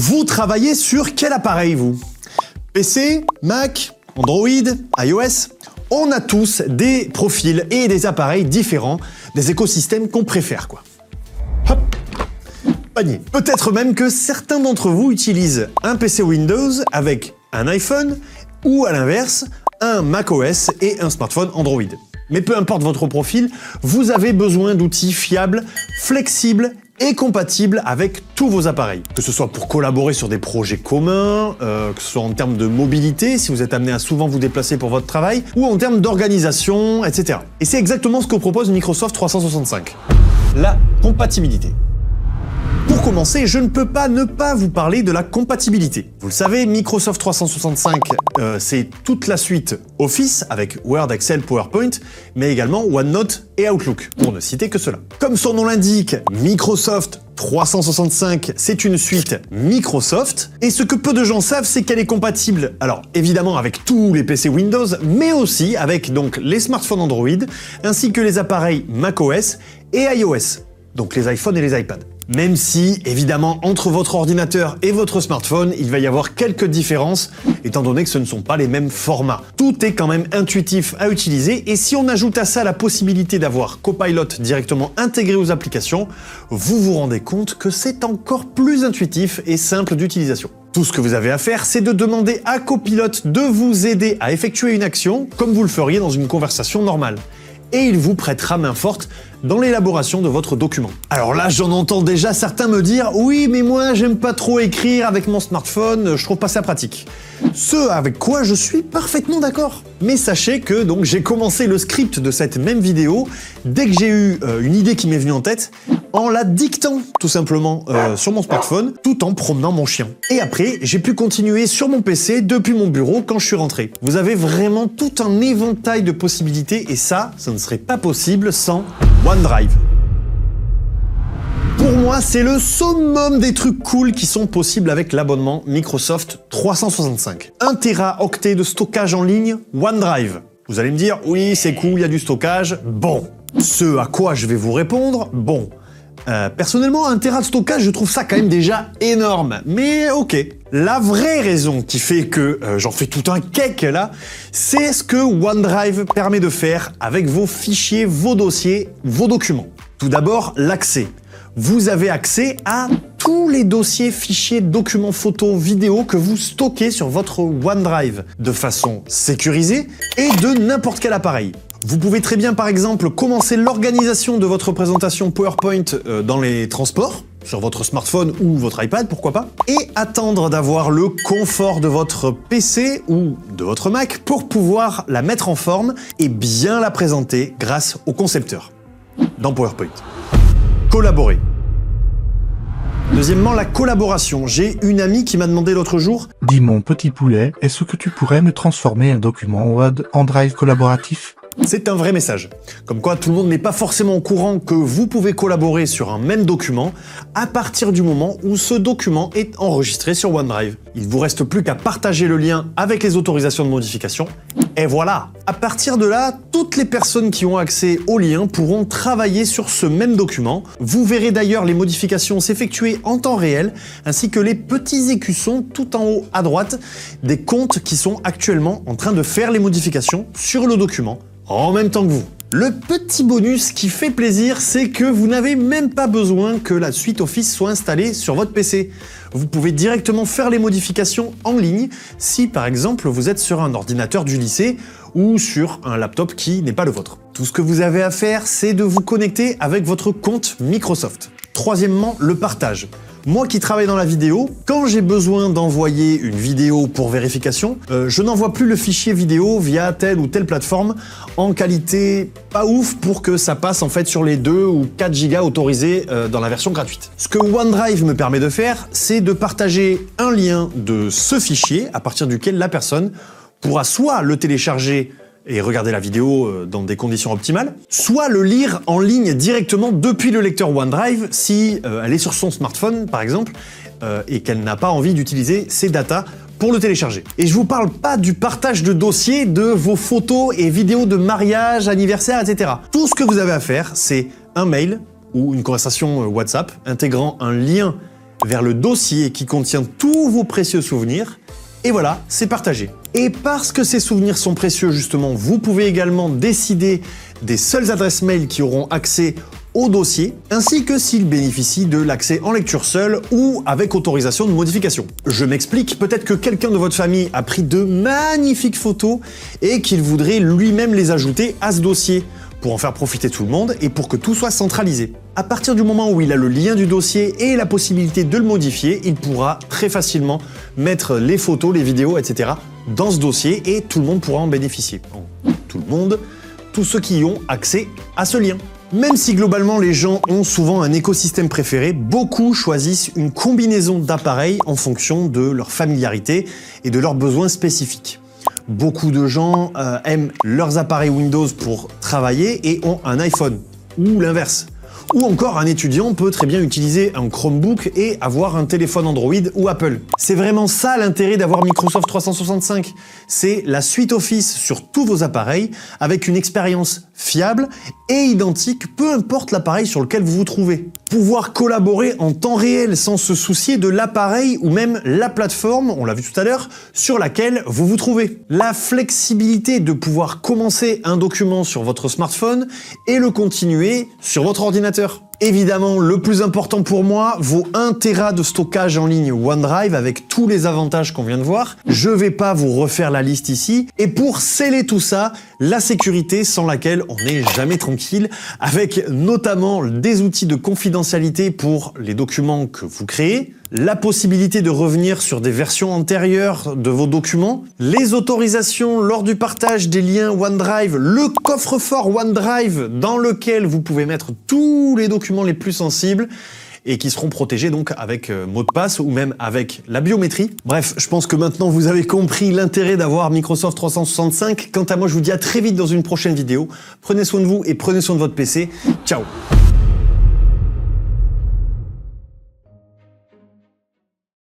Vous travaillez sur quel appareil, vous? PC, Mac, Android, iOS? On a tous des profils et des appareils différents, des écosystèmes qu'on préfère, quoi. Hop, panier. Peut-être même que certains d'entre vous utilisent un PC Windows avec un iPhone ou, à l'inverse, un macOS et un smartphone Android. Mais peu importe votre profil, vous avez besoin d'outils fiables, flexibles et compatibles avec tous vos appareils. Que ce soit pour collaborer sur des projets communs, que ce soit en termes de mobilité, si vous êtes amené à souvent vous déplacer pour votre travail, ou en termes d'organisation, etc. Et c'est exactement ce que propose Microsoft 365. La compatibilité. Pour commencer, je ne peux pas ne pas vous parler de la compatibilité. Vous le savez, Microsoft 365, c'est toute la suite Office avec Word, Excel, PowerPoint, mais également OneNote et Outlook, pour ne citer que cela. Comme son nom l'indique, Microsoft 365, c'est une suite Microsoft, et ce que peu de gens savent, c'est qu'elle est compatible, alors évidemment avec tous les PC Windows, mais aussi avec donc les smartphones Android, ainsi que les appareils macOS et iOS, donc les iPhones et les iPads. Même si, évidemment, entre votre ordinateur et votre smartphone, il va y avoir quelques différences, étant donné que ce ne sont pas les mêmes formats. Tout est quand même intuitif à utiliser, et si on ajoute à ça la possibilité d'avoir Copilot directement intégré aux applications, vous vous rendez compte que c'est encore plus intuitif et simple d'utilisation. Tout ce que vous avez à faire, c'est de demander à Copilot de vous aider à effectuer une action, comme vous le feriez dans une conversation normale. Et il vous prêtera main forte dans l'élaboration de votre document. Alors là, j'en entends déjà certains me dire « Oui, mais moi, j'aime pas trop écrire avec mon smartphone, je trouve pas ça pratique. » Ce avec quoi je suis parfaitement d'accord. Mais sachez que donc j'ai commencé le script de cette même vidéo dès que j'ai eu une idée qui m'est venue en tête, en la dictant tout simplement sur mon smartphone, tout en promenant mon chien. Et après, j'ai pu continuer sur mon PC depuis mon bureau quand je suis rentré. Vous avez vraiment tout un éventail de possibilités et ça ne serait pas possible sans OneDrive. Pour moi, c'est le summum des trucs cool qui sont possibles avec l'abonnement Microsoft 365. 1 Teraoctet de stockage en ligne, OneDrive. Vous allez me dire, oui, c'est cool, il y a du stockage. Bon. Ce à quoi je vais vous répondre, bon. Personnellement, 1 Tera de stockage, je trouve ça quand même déjà énorme. Mais ok. La vraie raison qui fait que j'en fais tout un cake là, c'est ce que OneDrive permet de faire avec vos fichiers, vos dossiers, vos documents. Tout d'abord, l'accès. Vous avez accès à tous les dossiers, fichiers, documents, photos, vidéos que vous stockez sur votre OneDrive de façon sécurisée et de n'importe quel appareil. Vous pouvez très bien, par exemple, commencer l'organisation de votre présentation PowerPoint dans les transports, sur votre smartphone ou votre iPad, pourquoi pas, et attendre d'avoir le confort de votre PC ou de votre Mac pour pouvoir la mettre en forme et bien la présenter grâce au concepteur dans PowerPoint. Collaborer. Deuxièmement, la collaboration. J'ai une amie qui m'a demandé l'autre jour « Dis mon petit poulet, est-ce que tu pourrais me transformer un document Word en Drive collaboratif ?» C'est un vrai message. Comme quoi, tout le monde n'est pas forcément au courant que vous pouvez collaborer sur un même document à partir du moment où ce document est enregistré sur OneDrive. Il ne vous reste plus qu'à partager le lien avec les autorisations de modification. Et voilà! À partir de là, toutes les personnes qui ont accès au lien pourront travailler sur ce même document. Vous verrez d'ailleurs les modifications s'effectuer en temps réel, ainsi que les petits écussons tout en haut à droite des comptes qui sont actuellement en train de faire les modifications sur le document en même temps que vous. Le petit bonus qui fait plaisir, c'est que vous n'avez même pas besoin que la suite Office soit installée sur votre PC. Vous pouvez directement faire les modifications en ligne si par exemple vous êtes sur un ordinateur du lycée ou sur un laptop qui n'est pas le vôtre. Tout ce que vous avez à faire, c'est de vous connecter avec votre compte Microsoft. Troisièmement, le partage. Moi qui travaille dans la vidéo, quand j'ai besoin d'envoyer une vidéo pour vérification, je n'envoie plus le fichier vidéo via telle ou telle plateforme en qualité pas ouf pour que ça passe en fait sur les 2 ou 4 gigas autorisés dans la version gratuite. Ce que OneDrive me permet de faire, c'est de partager un lien de ce fichier à partir duquel la personne pourra soit le télécharger et regarder la vidéo dans des conditions optimales, soit le lire en ligne directement depuis le lecteur OneDrive si elle est sur son smartphone par exemple et qu'elle n'a pas envie d'utiliser ses datas pour le télécharger. Et je vous parle pas du partage de dossiers de vos photos et vidéos de mariage, anniversaire, etc. Tout ce que vous avez à faire, c'est un mail ou une conversation WhatsApp intégrant un lien vers le dossier qui contient tous vos précieux souvenirs. Et voilà, c'est partagé. Et parce que ces souvenirs sont précieux justement, vous pouvez également décider des seules adresses mail qui auront accès au dossier, ainsi que s'ils bénéficient de l'accès en lecture seule ou avec autorisation de modification. Je m'explique, peut-être que quelqu'un de votre famille a pris de magnifiques photos et qu'il voudrait lui-même les ajouter à ce dossier pour en faire profiter tout le monde et pour que tout soit centralisé. À partir du moment où il a le lien du dossier et la possibilité de le modifier, il pourra très facilement mettre les photos, les vidéos, etc. dans ce dossier et tout le monde pourra en bénéficier. Tout le monde, tous ceux qui ont accès à ce lien. Même si globalement les gens ont souvent un écosystème préféré, beaucoup choisissent une combinaison d'appareils en fonction de leur familiarité et de leurs besoins spécifiques. Beaucoup de gens aiment leurs appareils Windows pour travailler et ont un iPhone, ou l'inverse. Ou encore, un étudiant peut très bien utiliser un Chromebook et avoir un téléphone Android ou Apple. C'est vraiment ça l'intérêt d'avoir Microsoft 365. C'est la suite Office sur tous vos appareils avec une expérience fiable et identique, peu importe l'appareil sur lequel vous vous trouvez. Pouvoir collaborer en temps réel sans se soucier de l'appareil ou même la plateforme, on l'a vu tout à l'heure, sur laquelle vous vous trouvez. La flexibilité de pouvoir commencer un document sur votre smartphone et le continuer sur votre ordinateur. Évidemment, le plus important pour moi, vos 1 Tera de stockage en ligne OneDrive avec tous les avantages qu'on vient de voir. Je vais pas vous refaire la liste ici. Et pour sceller tout ça, la sécurité sans laquelle on n'est jamais tranquille, avec notamment des outils de confidentialité pour les documents que vous créez, la possibilité de revenir sur des versions antérieures de vos documents, les autorisations lors du partage des liens OneDrive, le coffre-fort OneDrive dans lequel vous pouvez mettre tous les documents les plus sensibles et qui seront protégés donc avec mot de passe ou même avec la biométrie. Bref, je pense que maintenant vous avez compris l'intérêt d'avoir Microsoft 365. Quant à moi, je vous dis à très vite dans une prochaine vidéo. Prenez soin de vous et prenez soin de votre PC. Ciao!